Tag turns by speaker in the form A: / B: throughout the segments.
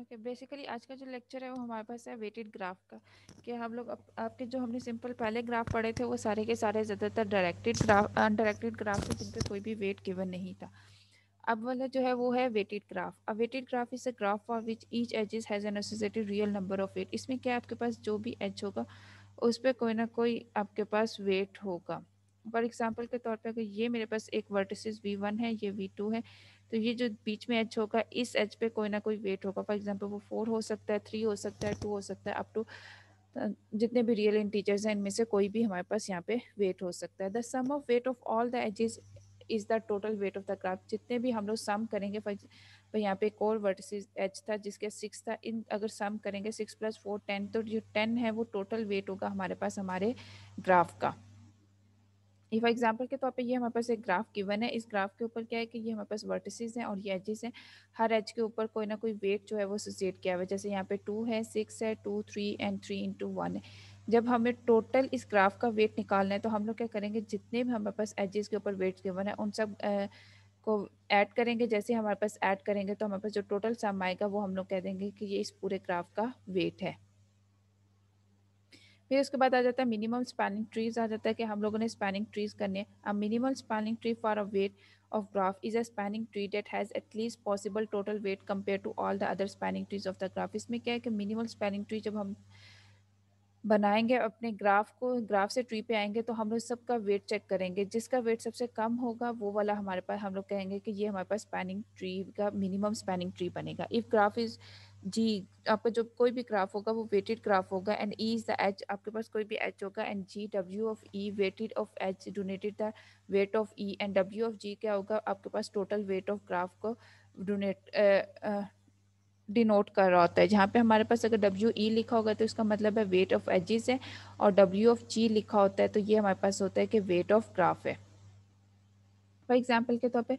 A: Okay, basically आज का जो लेक्चर है वो हमारे पास है वेटेड ग्राफ का। कि हम लोग आपके जो हमने सिंपल पहले ग्राफ पढ़े थे वो सारे के सारे ज़्यादातर डायरेक्टेड ग्राफ अनडायरेक्टेड ग्राफ थे जिन पे कोई भी वेट गिवन नहीं था। अब वाला जो है वो है weighted graph. A weighted graph is a graph for which each edges has an associated real number of weight. इसमें क्या है, आपके पास जो भी एज होगा उस पर कोई ना कोई आपके पास वेट होगा। फॉर एग्जाम्पल के तौर पे अगर ये मेरे पास एक वर्टिसेस V1 है, ये V2 है, तो ये जो बीच में एज होगा इस एज पे कोई ना कोई वेट होगा। फॉर एग्जाम्पल वो 4 हो सकता है, 3 हो सकता है, 2 हो सकता है, अप टू जितने भी रियल इंटीजर्स हैं इनमें से कोई भी हमारे पास यहाँ पे वेट हो सकता है। The sum of weight of all the edges is the total weight of the graph. जितने भी हम लोग सम करेंगे, पर यहाँ पे एक और वर्टिस एच था जिसके 6 था, इन अगर सम करेंगे 6 + 4 10, तो जो 10 है वो टोटल वेट होगा हमारे पास हमारे ग्राफ का। फॉर एग्जाम्पल के तौर पे ये हमारे पास एक ग्राफ गिवन है। इस ग्राफ के ऊपर क्या है कि ये हमारे पास वर्टिसेस हैं और ये एजेस हैं। हर एज के ऊपर कोई ना कोई वेट जो है वो एसोसिएट किया हुआ है। जैसे यहाँ पे 2 है, 6 है, 2 3 एंड 3 × 1 है। जब हमें टोटल इस ग्राफ का वेट निकालना है तो हम लोग क्या करेंगे, जितने भी हमारे पास एजेस के ऊपर वेट गिवन है उन सब को ऐड करेंगे। जैसे हमारे पास ऐड करेंगे तो हमारे पास जो टोटल सम आएगा वो हम लोग कह देंगे कि ये इस पूरे ग्राफ का वेट है। फिर उसके बाद आ जाता है मिनिमम स्पैनिंग ट्रीज। आ जाता है कि हम लोगों ने स्पैनिंग ट्रीज करने हैं। A minimum spanning tree for a weight of graph is a spanning tree that has at least possible total weight compared to all the other spanning trees of the graph। इसमें क्या है कि minimal spanning tree जब हम बनाएंगे अपने graph को, graph से ट्री पे आएंगे तो हम लोग सबका वेट चेक करेंगे। जिसका वेट सबसे कम होगा वो वाला हमारे पास हम लोग कहेंगे कि ये हमारे पास स्पैनिंग ट्री का मिनिमम स्पैनिंग ट्री बनेगा। इफ ग्राफ इज जी, आपका जो कोई भी ग्राफ होगा वो वेटेड ग्राफ होगा। And E is the edge, आपके पास कोई भी एज होगा। And G W of E weighted of H denoted the weight of E. And W of G क्या होगा, आपके पास टोटल वेट ऑफ ग्राफ को डोनेट डिनोट कर रहा होता है। जहाँ पे हमारे पास अगर डब्ल्यू ई लिखा होगा तो इसका मतलब है वेट ऑफ एजेस है, और डब्ल्यू ऑफ जी लिखा होता है तो ये हमारे पास होता है कि वेट ऑफ ग्राफ है। फॉर एग्जाम्पल के तौर पे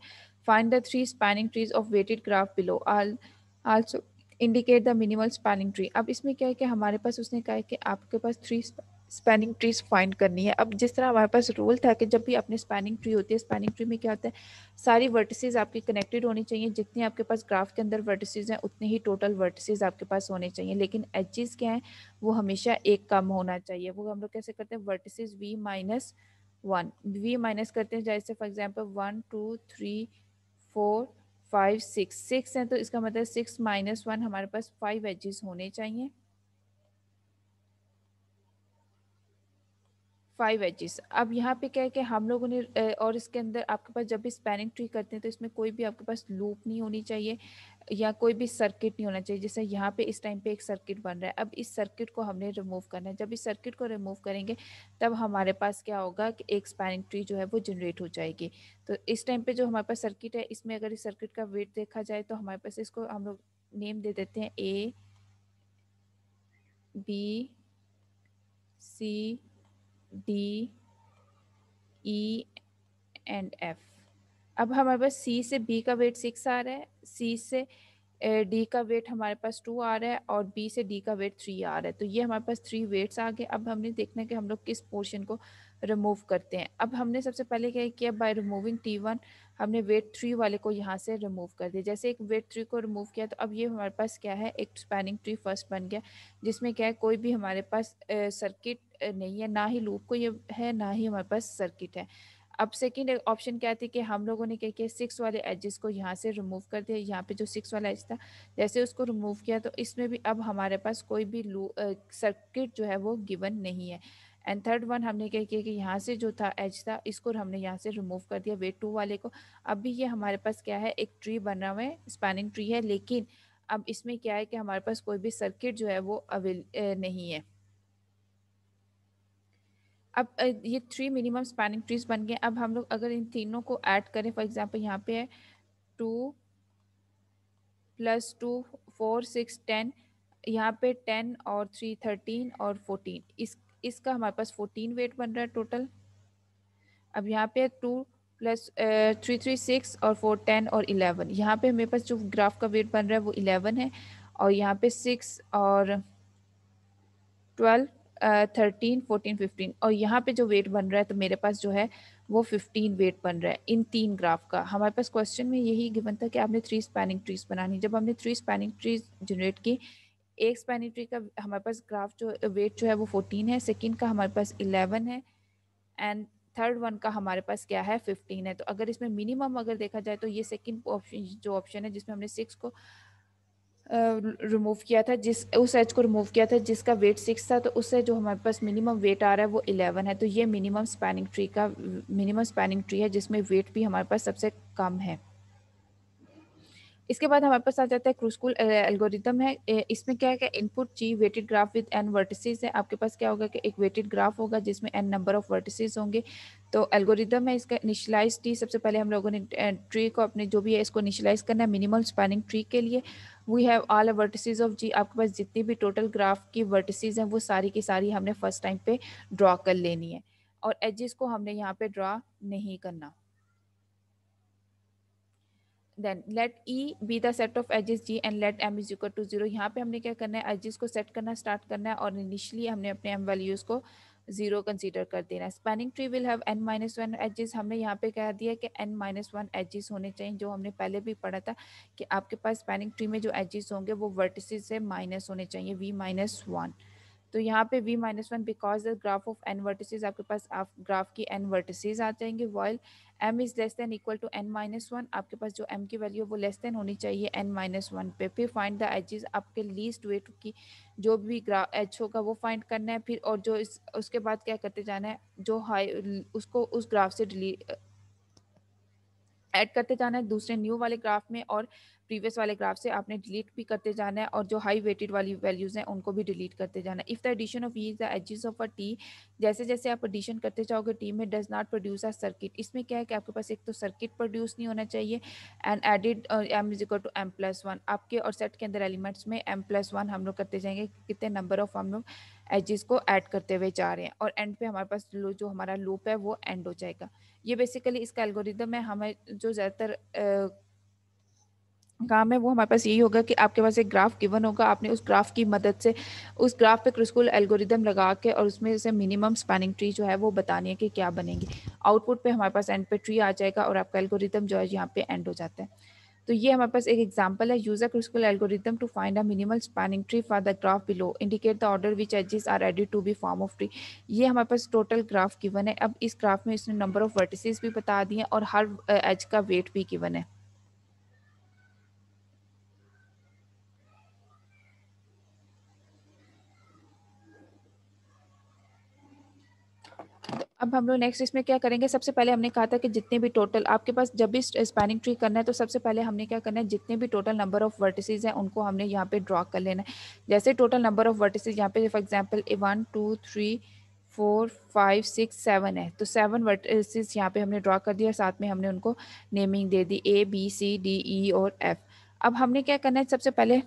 A: find the 3 spanning trees of weighted graph below also indicate the minimal spanning tree. अब इसमें क्या है कि हमारे पास उसने कहा है कि आपके पास 3 स्पैनिंग ट्रीज फाइंड करनी है। अब जिस तरह हमारे पास रूल था कि जब भी अपनी स्पैनिंग ट्री होती है, स्पैनिंग ट्री में क्या होता है, सारी वर्टिसेस आपकी कनेक्टेड होनी चाहिए। जितने आपके पास ग्राफ के अंदर वर्टिसेस हैं उतने ही टोटल वर्टिसेस आपके पास होने चाहिए। लेकिन एजेस क्या है, वो हमेशा एक कम होना चाहिए। वो हम लोग कैसे करते हैं, वर्टिसेस V-1 वी माइनस करते हैं। जैसे फॉर एग्जांपल 1 2 3 4 5 6 6 है तो इसका मतलब 6 - 1 हमारे पास 5 एजेस होने चाहिए। 5 एजेस। अब यहाँ पे क्या है कि हम लोगों ने और इसके अंदर आपके पास जब भी स्पैनिंग ट्री करते हैं तो इसमें कोई भी आपके पास लूप नहीं होनी चाहिए या कोई भी सर्किट नहीं होना चाहिए। जैसे यहाँ पे इस टाइम पे एक सर्किट बन रहा है, अब इस सर्किट को हमने रिमूव करना है। जब इस सर्किट को रिमूव करेंगे तब हमारे पास क्या होगा कि एक स्पैनिंग ट्री जो है वो जनरेट हो जाएगी। तो इस टाइम पे जो हमारे पास सर्किट है, इसमें अगर इस सर्किट का वेट देखा जाए तो हमारे पास इसको हम लोग नेम दे देते हैं A B C D E and F। अब हमारे पास सी से बी का वेट 6 आ रहा है, सी से डी का वेट हमारे पास 2 आ रहा है, और बी से डी का वेट 3 आ रहा है। तो ये हमारे पास 3 वेट्स आ गए। अब हमने देखना है कि हम लोग किस पोर्शन को रिमूव करते हैं। अब हमने सबसे पहले क्या किया, बाय रिमूविंग T1 हमने वेट 3 वाले को यहाँ से रिमूव कर दिया। जैसे एक वेट 3 को रिमूव किया तो अब ये हमारे पास क्या है, एक स्पैनिंग ट्री फर्स्ट बन गया, जिसमें क्या है कोई भी हमारे पास सर्किट नहीं है, ना ही लूप को ये है, ना ही हमारे पास सर्किट है। अब सेकंड ऑप्शन क्या थी कि हम लोगों ने क्या किया, 6 वाले एजेस को यहाँ से रिमूव कर दिया। यहाँ पे जो 6 वाला एज था, जैसे उसको रिमूव किया तो इसमें भी अब हमारे पास कोई भी सर्किट जो है वो गिवन नहीं है। एंड थर्ड वन हमने क्या किया कि यहाँ से जो था एज था इसको हमने यहाँ से रिमूव कर दिया वेट 2 वाले को। अब भी ये हमारे पास क्या है, एक ट्री बना हुआ है, स्पैनिंग ट्री है, लेकिन अब इसमें क्या है कि हमारे पास कोई भी सर्किट जो है वो नहीं है। अब ये 3 मिनिमम स्पैनिंग ट्रीज बन गए। अब हम लोग अगर इन तीनों को ऐड करें, फॉर एग्जांपल यहाँ पे है 2 + 2 4 6 10, यहाँ पे 10 और 3 13 और 14, इसका हमारे पास 14 वेट बन रहा है टोटल। अब यहाँ पे 2 + 3 3 6 और 4 10 और 11, यहाँ पे मेरे पास जो ग्राफ का वेट बन रहा है वो 11 है, और यहाँ पे 6 और 12 13, 14, 15, और यहाँ पे जो वेट बन रहा है तो मेरे पास जो है वो 15 वेट बन रहा है इन 3 ग्राफ का। हमारे पास क्वेश्चन में यही गिवन था कि आपने 3 स्पैनिंग ट्रीज बनानी। जब हमने 3 स्पैनिंग ट्रीज जनरेट की, एक स्पैनिंग ट्री का हमारे पास ग्राफ जो वेट जो है वो 14 है, सेकंड का हमारे पास 11 है, एंड थर्ड वन का हमारे पास क्या है 15 है। तो अगर इसमें मिनिमम अगर देखा जाए तो ये सेकंड ऑप्शन जो ऑप्शन है जिसमें हमने 6 को रिमूव किया था, जिस उस एज को रिमूव किया था जिसका वेट 6 था, तो उससे जो हमारे पास मिनिमम वेट आ रहा है वो 11 है। तो ये मिनिमम स्पैनिंग ट्री है जिसमें वेट भी हमारे पास सबसे कम है। इसके बाद हमारे पास आ जाता है क्रूस्कुल एल्गोरिदम है। इसमें क्या है कि input G weighted graph with N vertices है। आपके पास क्या होगा कि एक वेटेड ग्राफ होगा जिसमें एन नंबर ऑफ वर्टिसेस होंगे। तो एल्गोरिदम है इसका इनिशियलाइज टी। सबसे पहले हम लोगों ने ट्री को अपने जो भी है इसको इनिशियलाइज करना है मिनिमल स्पैनिंग ट्री के लिए। We have all vertices of G. आपके पास जितनी भी टोटल ग्राफ की वर्टिसेस हैं वो सारी की सारी हमने फर्स्ट टाइम पे ड्रॉ कर लेनी है, और एजेस को हमने यहाँ पे ड्रॉ नहीं करना। Then let E be the set of edges G and let m is equal to 0। यहाँ पे हमने क्या करना है, एजेस को सेट करना स्टार्ट करना है, और इनिशियली हमने अपने एम वैल्यूज को 0 कंसीडर कर देना है। Spanning tree will have n minus one edges. हमने यहाँ पे कह दिया कि n माइनस वन एजेस होने चाहिए, जो हमने पहले भी पढ़ा था कि आपके पास स्पैनिंग ट्री में जो एजेस होंगे वो वर्टिसेस से माइनस होने चाहिए, v माइनस वन। तो यहाँ पे v minus one because the graph of n vertices, आपके पास आप ग्राफ की n वर्टिसेस आ जाएंगे, while m is less than equal to n minus one. आपके पास जो m की वैल्यू है वो लेस देन होनी चाहिए n माइनस वन पे। फिर फाइंड द एजेस, आपके लीस्ट वेट की जो भी ग्राफ एज होगा वो फाइंड करना है फिर, और जो उसके बाद क्या करते जाना है, जो हाई उसको उस ग्राफ से डिलीट ऐड करते जाना है दूसरे न्यू वाले ग्राफ में, और प्रीवियस वाले ग्राफ से आपने डिलीट भी करते जाना है, और जो हाई वेटेड वाली वैल्यूज हैं उनको भी डिलीट करते जाना है। If the addition of the edges of a T, जैसे जैसे आप एडिशन करते जाओगे टी में does not produce a circuit. इसमें क्या है कि आपके पास एक तो सर्किट प्रोड्यूस नहीं होना चाहिए, and added m is equal to m plus one. आपके और सेट के अंदर एलिमेंट्स में एम प्लस वन हम लोग करते जाएंगे, कितने नंबर ऑफ हम लोग एजेस को ऐड करते हुए जा रहे हैं, और एंड पे हमारे पास जो हमारा लूप है वो एंड हो जाएगा। ये बेसिकली इसका एल्गोरिदम है। हमें जो ज़्यादातर काम है वो हमारे पास यही होगा कि आपके पास एक ग्राफ गिवन होगा, आपने उस ग्राफ की मदद से उस ग्राफ पे क्रूस्कुल एल्गोरिदम लगा के और उसमें से मिनिमम स्पैनिंग ट्री जो है वो बतानी है कि क्या बनेंगे। आउटपुट पे हमारे पास एंड पे ट्री आ जाएगा और आपका एल्गोरिदम जो है यहाँ पे एंड हो जाता है। तो ये हमारे पास एक एग्जांपल है, user Kruskal algorithm to find a minimal spanning tree for the graph below, indicate the order which edges are ready to be form of tree. ये हमारे पास टोटल ग्राफ गिवन है। अब इस ग्राफ में इसने नंबर ऑफ वर्टिसेस भी बता दिए और हर एज का वेट भी गिवन है। अब हम लोग नेक्स्ट इसमें क्या करेंगे, सबसे पहले हमने कहा था कि जितने भी टोटल आपके पास जब भी स्पैनिंग ट्री करना है तो सबसे पहले हमने क्या करना है, जितने भी टोटल नंबर ऑफ वर्टिसेस हैं उनको हमने यहाँ पे ड्रॉ कर लेना है। जैसे टोटल नंबर ऑफ वर्टिसेस यहाँ पे फॉर एग्जांपल 1 2 3 4 5 6 7 है, तो 7 वर्टिसेस यहाँ पे हमने ड्रॉ कर दिया, साथ में हमने उनको naming they the A B C D E और F। अब हमने क्या करना है, सबसे पहले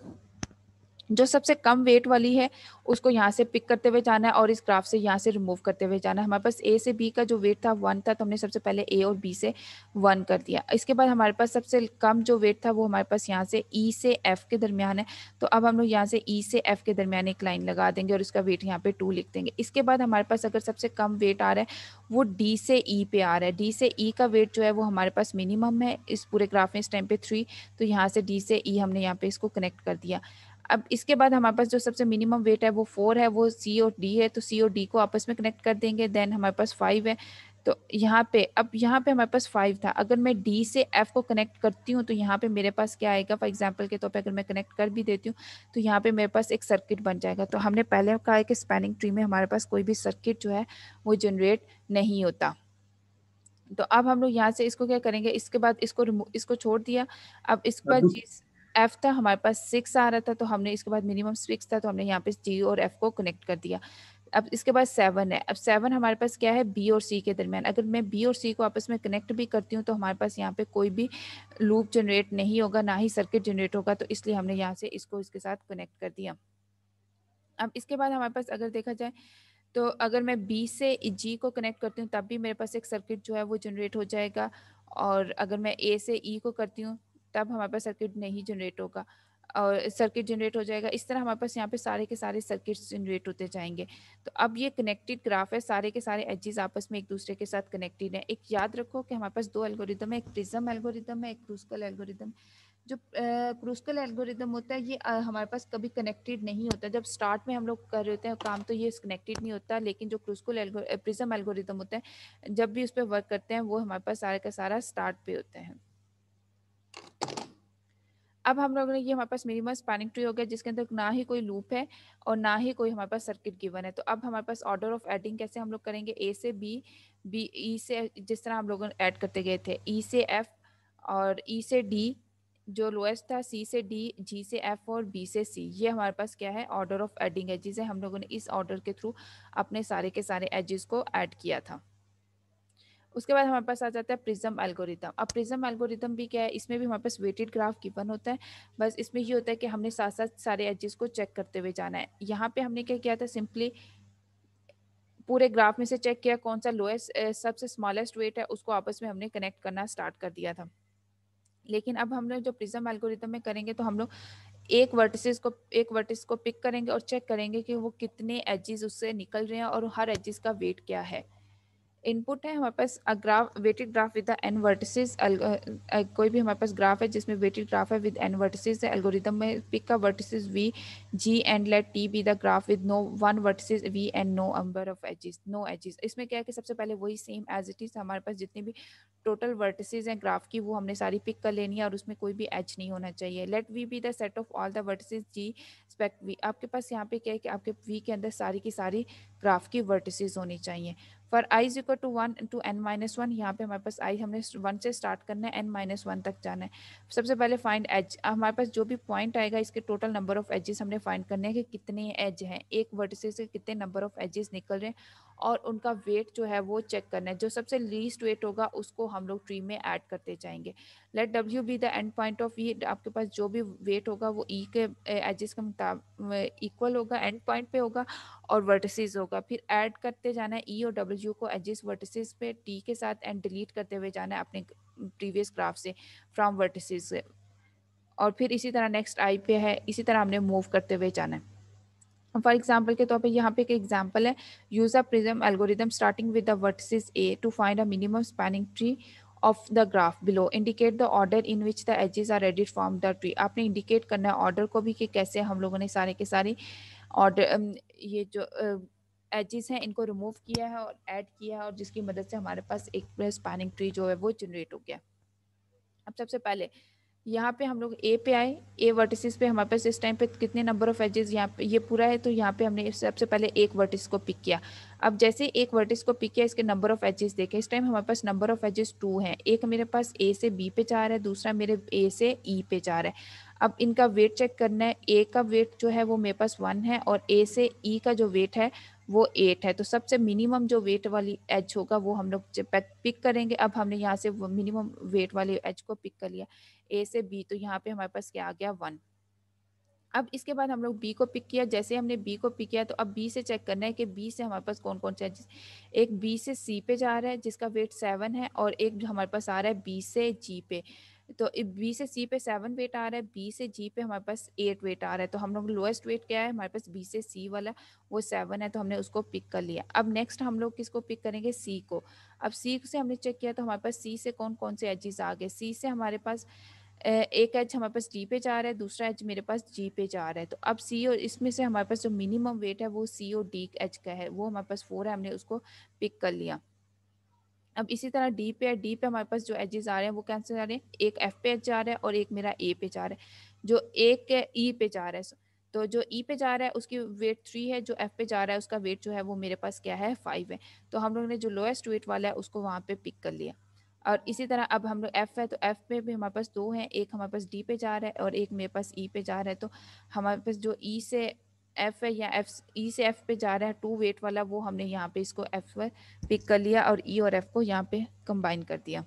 A: जो सबसे कम वेट वाली है उसको यहाँ से पिक करते हुए जाना है और इस ग्राफ से यहाँ से रिमूव करते हुए जाना है। हमारे पास ए से बी का जो वेट था 1 था, तो हमने सबसे पहले ए और बी से 1 कर दिया। इसके बाद हमारे पास सबसे कम जो वेट था वो हमारे पास यहाँ से ई से एफ के दरमियान है, तो अब हम लोग यहाँ से ई से एफ के दरमियान एक लाइन लगा देंगे और इसका वेट यहाँ पे 2 लिख देंगे। इसके बाद हमारे पास अगर सबसे कम वेट आ रहा है वो डी से ई पे आ रहा है, डी से ई का वेट जो है वो हमारे पास मिनिमम है इस पूरे ग्राफ में इस टाइम पे 3, तो यहाँ से डी से ई हमने यहाँ पे इसको कनेक्ट कर दिया। अब इसके बाद हमारे पास जो सबसे मिनिमम वेट है वो 4 है, वो सी और डी है, तो सी और डी को आपस में कनेक्ट कर देंगे। देन हमारे पास 5 है, तो यहाँ पे अब यहाँ पे हमारे पास 5 था, अगर मैं डी से एफ को कनेक्ट करती हूँ तो यहाँ पे मेरे पास क्या आएगा, फॉर एग्जांपल के तौर पे अगर मैं कनेक्ट कर भी देती हूँ तो यहाँ पे मेरे पास एक सर्किट बन जाएगा। तो हमने पहले कहा है कि स्पैनिंग ट्री में हमारे पास कोई भी सर्किट जो है वो जनरेट नहीं होता। तो अब हम लोग यहाँ से इसको क्या करेंगे, इसके बाद इसको छोड़ दिया। अब इसके बाद जिस एफ था हमारे पास 6 आ रहा था, तो हमने इसके बाद मिनिमम 6 था तो हमने यहाँ पे जी और एफ को कनेक्ट कर दिया। अब इसके बाद 7 है, अब 7 हमारे पास क्या है, बी और सी के दरमियान। अगर मैं बी और सी को आपस में कनेक्ट भी करती हूँ तो हमारे पास यहाँ पे कोई भी लूप जनरेट नहीं होगा, ना ही सर्किट जनरेट होगा, तो इसलिए हमने यहाँ से इसको इसके साथ कनेक्ट कर दिया। अब इसके बाद हमारे पास अगर देखा जाए तो अगर मैं बी से जी को कनेक्ट करती हूँ तब भी मेरे पास एक सर्किट जो है वो जनरेट हो जाएगा, और अगर मैं ए से ई को करती हूँ तब हमारे पास सर्किट नहीं जनरेट होगा। और सर्किट जनरेट हो जाएगा। इस तरह हमारे पास यहाँ पे सारे के सारे सर्किट्स जनरेट होते जाएंगे। तो अब ये कनेक्टेड ग्राफ है, सारे के सारे एजेस आपस में एक दूसरे के साथ कनेक्टेड है। एक याद रखो कि हमारे पास दो एल्गोरिदम है, एक प्रिज्म एल्गोरिदम है, एक क्रूस्कल एल्गोरिदम। जो क्रूस्कल एल्गोरिदम होता है ये हमारे पास कभी कनेक्टेड नहीं होता। जब स्टार्ट में हम लोग कर रहे होते हैं काम तो ये कनेक्टेड नहीं होता, लेकिन जो क्रूस्कल प्रिज्म एल्गोरिदम होता है जब भी उस पर वर्क करते हैं वो हमारे पास सारा का सारा स्टार्ट पे होते हैं। अब हम लोग ने ये हमारे पास मिनिमम स्पैनिंग ट्री हो गया जिसके अंदर ना ही कोई लूप है और ना ही कोई हमारे पास सर्किट गिवन है। तो अब हमारे पास ऑर्डर ऑफ एडिंग कैसे हम लोग करेंगे, ए से बी, बी ई से, जिस तरह हम लोग ऐड करते गए थे, ई से एफ और ई से डी जो लोएस्ट था, सी से डी, जी से एफ और बी से सी। ये हमारे पास क्या है, ऑर्डर ऑफ एडिंग है, जिसे हम लोगों ने इस ऑर्डर के थ्रू अपने सारे के सारे एजेस को ऐड किया था। उसके बाद हमारे पास आ जाता है प्रिज्म एल्गोरिदम। अब प्रिज्म एल्गोरिदम भी क्या है, इसमें भी हमारे पास वेटेड ग्राफ गिवन होता है। बस इसमें ये होता है कि हमने साथ साथ सारे एजेस को चेक करते हुए जाना है। यहाँ पे हमने क्या किया था, सिंपली पूरे ग्राफ में से चेक किया कौन सा लोएस्ट सबसे स्मॉलेस्ट वेट है, उसको आपस में हमने कनेक्ट करना स्टार्ट कर दिया था। लेकिन अब हम लोग जो प्रिज्म एल्गोरिदम में करेंगे तो हम लोग एक वर्टिस को पिक करेंगे और चेक करेंगे कि वो कितने एजेस उससे निकल रहे हैं और हर एजेस का वेट क्या है। इनपुट है हमारे पास a graph, weighted graph with the N vertices. कोई भी हमारे पास ग्राफ है जिसमें वेटेड ग्राफ है विद एन वर्टिसेस है। एल्गोरिदम में पिक का vertices V G and let T be the graph with no one vertices V and no number of edges, no edges. इसमें क्या है कि सबसे पहले वही सेम एज इट इज हमारे पास जितनी भी टोटल वर्टिसेस हैं ग्राफ की वो हमने सारी पिक कर लेनी है और उसमें कोई भी एज नहीं होना चाहिए। Let V be the set of all the vertices G expect V. आपके पास यहाँ पे क्या है कि आपके वी के अंदर सारी की सारी ग्राफ की वर्टिसेस होनी चाहिए। For i is equal to one two n minus one, यहाँ पे हमारे पास आई हमने वन से स्टार्ट करना है, एन माइनस वन तक जाना है। सबसे पहले फाइंड एज, हमारे पास जो भी पॉइंट आएगा इसके टोटल नंबर ऑफ एजेस हमने फाइंड करने हैं कि कितने एज हैं, एक वर्टिसेस से कितने नंबर ऑफ एजेस निकल रहे हैं और उनका वेट जो है वो चेक करना है। जो सबसे लीस्ट वेट होगा उसको हम लोग ट्री में ऐड करते जाएंगे। Let W be the end point of E, आपके पास जो भी वेट होगा वो ई के एजेस के मुताबिक इक्वल होगा, एंड पॉइंट पे होगा और वर्टिसेस होगा। फिर ऐड करते जाना है ई और डब्ल्यू को एजेस वर्टिसेस पे टी के साथ एंड डिलीट करते हुए जाना है अपने प्रीवियस ग्राफ से, फ्रॉम वर्टिसेस से। और फिर इसी तरह नेक्स्ट आई पे है, इसी तरह हमने मूव करते हुए जाना है। फॉर एग्जाम्पल के तौर पे यहाँ पे एक एग्जाम्पल है, use a prism algorithm starting with the vertices A to find a minimum spanning tree of the graph below, indicate the order in which the edges are ready from the tree. आपने indicate करना है order को भी कि कैसे हम लोगों ने सारे के सारे ऑर्डर ये जो एजेस हैं इनको रिमूव किया है और ऐड किया है और जिसकी मदद से हमारे पास एक स्पैनिंग ट्री जो है वो जनरेट हो गया। अब सबसे पहले यहाँ पे हम लोग ए पे आए, ए वर्टिसेस पे हमारे पास इस टाइम पे कितने नंबर ऑफ एजेस यहाँ पे ये पूरा है, तो यहाँ पे हमने सबसे पहले एक वर्टिस को पिक किया। अब जैसे एक वर्टिस को पिक किया इसके नंबर ऑफ एजेस देखे, इस टाइम हमारे पास नंबर ऑफ एजेस टू हैं, एक मेरे पास ए से बी पे जा रहा है, दूसरा मेरे ए से ई पे जा रहा है। अब इनका वेट चेक करना है, ए का वेट जो है वो मेरे पास वन है और ए से ई का जो वेट है वो एट है। तो सबसे मिनिमम जो वेट वाली एज होगा वो हम लोग पिक करेंगे। अब हमने यहाँ से मिनिमम वेट वाली एज को पिक कर लिया ए से बी, तो यहाँ पे हमारे पास क्या आ गया, वन। अब इसके बाद हम लोग बी को पिक किया, जैसे हमने बी को पिक किया तो अब बी से चेक करना है कि बी से हमारे पास कौन कौन से एजेस। एक बी से सी पे जा रहा है जिसका वेट सेवन है और एक जो हमारे पास आ रहा है बी से जी पे। तो बी से सी पे सेवन वेट आ रहा है, बी से जी पे हमारे पास एट वेट आ रहा है। तो हम लोग लोएस्ट वेट क्या है हमारे पास, बी से सी वाला वो सेवन है, तो हमने उसको पिक कर लिया। अब नेक्स्ट हम लोग किसको पिक करेंगे, सी को। अब सी से हमने चेक किया तो हमारे पास सी से कौन कौन से एजेस आ गए। सी से हमारे पास एक एज हमारे पास डी पे जा रहा है, दूसरा एज मेरे पास जी पे जा रहा है। तो अब सी और इसमें से हमारे पास जो मिनिमम वेट है वो सी और डी एच का है, वो हमारे पास फोर है, हमने उसको पिक कर लिया। अब इसी तरह डी पे है, डी पे हमारे पास जो एजेस आ रहे हैं वो कैसे जा रहे हैं, एक एफ पे जा रहा है और एक मेरा ए पे जा रहा है। जो एक ई पे जा रहा है, तो जो ई पे जा रहा है उसकी वेट थ्री है, जो एफ पे जा रहा है उसका वेट जो है वो मेरे पास क्या है, फाइव है। तो हम लोग ने जो लोएस्ट वेट वाला है उसको वहाँ पे पिक कर लिया। और इसी तरह अब हम लोग एफ है तो एफ पे भी हमारे पास दो हैं, एक हमारे पास डी पे जा रहा है और एक मेरे पास ई पे जा रहा है। तो हमारे पास जो ई से एफ है या एफ ई से एफ पे जा रहा है टू वेट वाला, वो हमने यहाँ पे इसको एफ पर पिक कर लिया और ई और एफ को यहाँ पे कंबाइन कर दिया।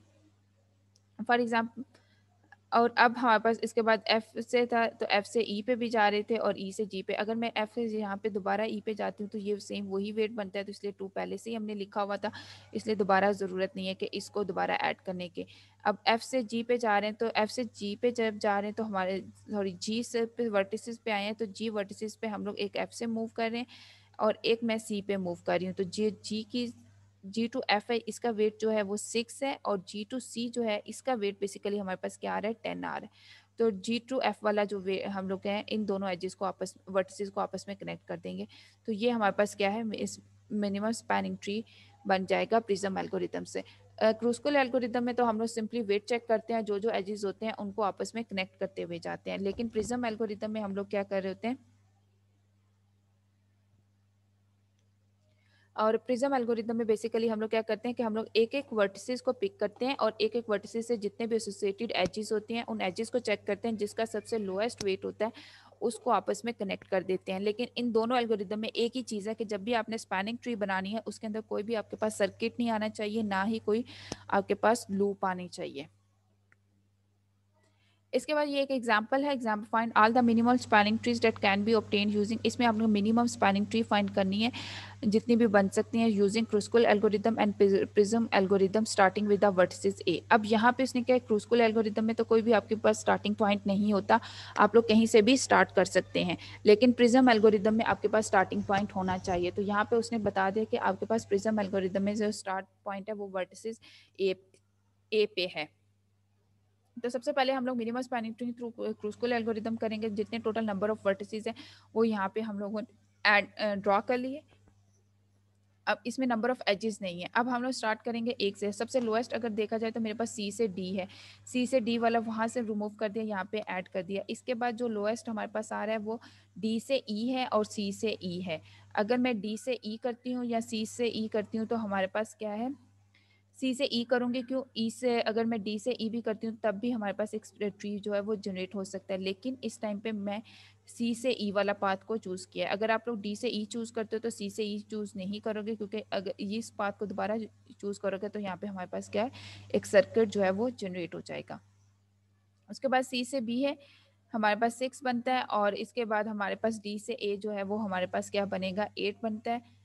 A: फॉर एग्जाम्पल और अब हमारे पास इसके बाद एफ से था, तो एफ से ई पे भी जा रहे थे और ई से जी पे। अगर मैं एफ से यहाँ पे दोबारा ई पे जाती हूँ तो ये सेम वही वेट बनता है, तो इसलिए 2 पहले से ही हमने लिखा हुआ था, इसलिए दोबारा ज़रूरत नहीं है कि इसको दोबारा ऐड करने की। अब एफ से जी पे जा रहे हैं, तो एफ से जी पे जब जा रहे हैं तो हमारे सॉरी जी से पे वर्टिसेस पे आए हैं, तो जी वर्टिसेस पे हम लोग एक एफ से मूव कर रहे हैं और एक मैं सी पे मूव कर रही हूँ। तो जी जी की जी टू एफ है, इसका वेट जो है वो 6 है, और जी टू सी जो है इसका वेट बेसिकली हमारे पास क्या आ रहा है, 10 आ रहा है। तो जी टू एफ वाला जो वे हम लोग हैं, इन दोनों एजेस को आपस वर्टिसेस को आपस में कनेक्ट कर देंगे। तो ये हमारे पास क्या है, इस मिनिमम स्पैनिंग ट्री बन जाएगा प्रिज्म एल्गोरिदम से। क्रूस्कुल एल्गोरिदम में तो हम लोग सिंपली वेट चेक करते हैं, जो जो एजेस होते हैं उनको आपस में कनेक्ट करते हुए जाते हैं, लेकिन प्रिज्म एल्गोरिदम में हम लोग क्या कर रहे होते हैं, और प्रिज्म एल्गोरिदम में बेसिकली हम लोग क्या करते हैं कि हम लोग एक एक वर्टिसेस को पिक करते हैं और एक एक वर्टिसेस से जितने भी एसोसिएटेड एजेस होती हैं उन एजेस को चेक करते हैं, जिसका सबसे लोएस्ट वेट होता है उसको आपस में कनेक्ट कर देते हैं। लेकिन इन दोनों एल्गोरिदम में एक ही चीज़ है कि जब भी आपने स्पैनिंग ट्री बनानी है उसके अंदर कोई भी आपके पास सर्किट नहीं आना चाहिए, ना ही कोई आपके पास लूप आनी चाहिए। इसके बाद ये एक एग्जांपल है, example find all the minimum spanning trees that can be obtain using. इसमें आप लोग मिनिमम स्पैनिंग ट्री फाइंड करनी है जितनी भी बन सकती हैं using Kruskal algorithm and prism algorithm starting with the vertices A. अब यहाँ पे इसने क्या है, क्रूस्कुल एल्गोरिदम में तो कोई भी आपके पास स्टार्टिंग पॉइंट नहीं होता, आप लोग कहीं से भी स्टार्ट कर सकते हैं, लेकिन प्रिज्म एल्गोरिदम में आपके पास स्टार्टिंग पॉइंट होना चाहिए। तो यहाँ पे उसने बता दिया कि आपके पास प्रिज्म एल्गोरिदम में जो स्टार्ट पॉइंट है वो वर्टिसेस ए पे है। तो सबसे पहले हम लोग minimum spanning tree through Kruskal algorithm करेंगे, जितने टोटल नंबर ऑफ वर्टिसेस हैं वो यहाँ पे हम लोगों ने ऐड ड्रॉ कर लिए। अब इसमें नंबर ऑफ एजेस नहीं है। अब हम लोग स्टार्ट करेंगे एक से, सबसे लोएस्ट अगर देखा जाए तो मेरे पास सी से डी है, सी से डी वाला वहाँ से रिमूव कर दिया, यहाँ पे ऐड कर दिया। इसके बाद जो लोएस्ट हमारे पास आ रहा है वो डी से ई है और सी से ई है। अगर मैं डी से ई करती हूँ या सी से ई करती हूँ तो हमारे पास क्या है, सी से ई करूँगी, क्यों, ई से अगर मैं डी से ई भी करती हूँ तब भी हमारे पास एक ट्री जो है वो जनरेट हो सकता है, लेकिन इस टाइम पे मैं सी से ई वाला पाथ को चूज़ किया है। अगर आप लोग डी से ई चूज़ करते हो तो सी से ई चूज़ नहीं करोगे, क्योंकि अगर इस पाथ को दोबारा चूज़ करोगे तो यहाँ पे हमारे पास क्या है, एक सर्किट जो है वो जनरेट हो जाएगा। उसके बाद सी से बी है, हमारे पास 6 बनता है, और इसके बाद हमारे पास डी से ए जो है वो हमारे पास क्या बनेगा, 8 बनता है।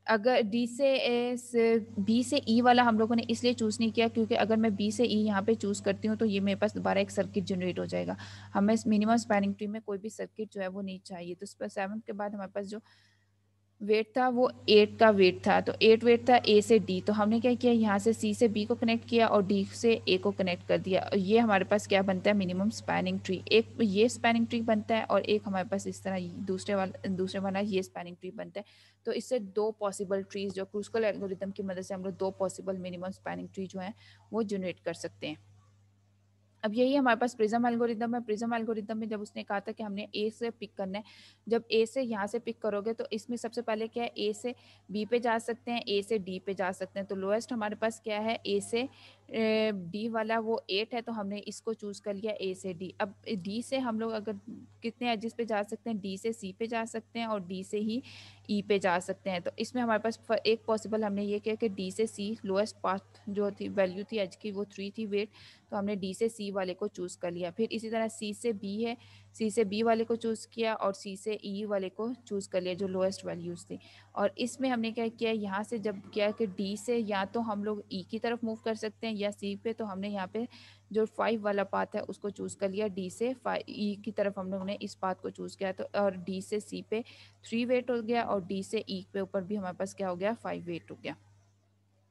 A: अगर डी से बी से ई वाला हम लोगों ने इसलिए चूज़ नहीं किया क्योंकि अगर मैं बी से ई यहाँ पे चूज़ करती हूँ तो ये मेरे पास दोबारा एक सर्किट जनरेट हो जाएगा। हमें मिनिमम स्पैनिंग ट्री में कोई भी सर्किट जो है वो नहीं चाहिए। तो इस पर 7 के बाद हमारे पास जो वेट था वो 8 का वेट था, तो 8 वेट था ए से डी। तो हमने क्या किया, यहाँ से सी से बी को कनेक्ट किया और डी से ए को कनेक्ट कर दिया, और ये हमारे पास क्या बनता है, मिनिमम स्पैनिंग ट्री। एक ये स्पैनिंग ट्री बनता है और एक हमारे पास इस तरह दूसरे वाला ये स्पैनिंग ट्री बनता है। तो इससे दो पॉसिबल ट्रीज जो क्रूस्कुल एल्गोरिदम की मदद से हम लोग दो पॉसिबल मिनिमम स्पैनिंग ट्री जो है वो जनरेट कर सकते हैं। अब यही हमारे पास प्रिज्म एल्गोरिदम है। प्रिज्म एल्गोरिदम में जब उसने कहा था कि हमने ए से पिक करना है, जब ए से यहाँ से पिक करोगे तो इसमें सबसे पहले क्या है, ए से बी पे जा सकते हैं, ए से डी पे जा सकते हैं। तो लोएस्ट हमारे पास क्या है, ए से डी वाला वो 8 है, तो हमने इसको चूज कर लिया ए से डी। अब डी से हम लोग अगर कितने एजेस पे जा सकते हैं, डी से सी पे जा सकते हैं और डी से ही ई पे जा सकते हैं। तो इसमें हमारे पास एक पॉसिबल हमने ये किया कि डी से सी लोएस्ट पाथ जो थी वैल्यू थी एज की वो 3 थी वेट, तो हमने डी से सी वाले को चूज़ कर लिया। फिर इसी तरह सी से बी है, सी से बी वाले को चूज़ किया और सी से ई वाले को चूज़ कर लिया जो लोएस्ट वैल्यूज़ थी। और इसमें हमने क्या किया, यहाँ से जब किया कि डी से या तो हम लोग ई की तरफ मूव कर सकते हैं या सी पे, तो हमने यहाँ पे जो 5 वाला पाथ है उसको चूज़ कर लिया। डी से ई की तरफ हम लोग ने इस पाथ को चूज़ किया, तो और डी से सी पे 3 वेट हो गया और डी से ई पे ऊपर भी हमारे पास क्या हो गया, 5 वेट हो गया।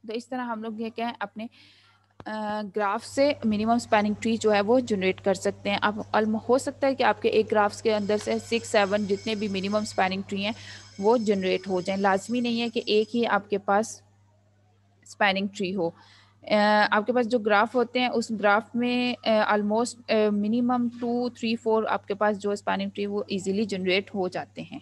A: तो इस तरह हम लोग ये क्या है, अपने ग्राफ से मिनिमम स्पैनिंग ट्री जो है वो जनरेट कर सकते हैं। अब हो सकता है कि आपके एक ग्राफ्स के अंदर से 6-7 जितने भी मिनिमम स्पैनिंग ट्री हैं वो जनरेट हो जाएं। लाजमी नहीं है कि एक ही आपके पास स्पैनिंग ट्री हो। आपके पास जो ग्राफ होते हैं उस ग्राफ में ऑलमोस्ट मिनिमम 2, 3, 4 आपके पास जो स्पैनिंग ट्री वो इजीली जनरेट हो जाते हैं।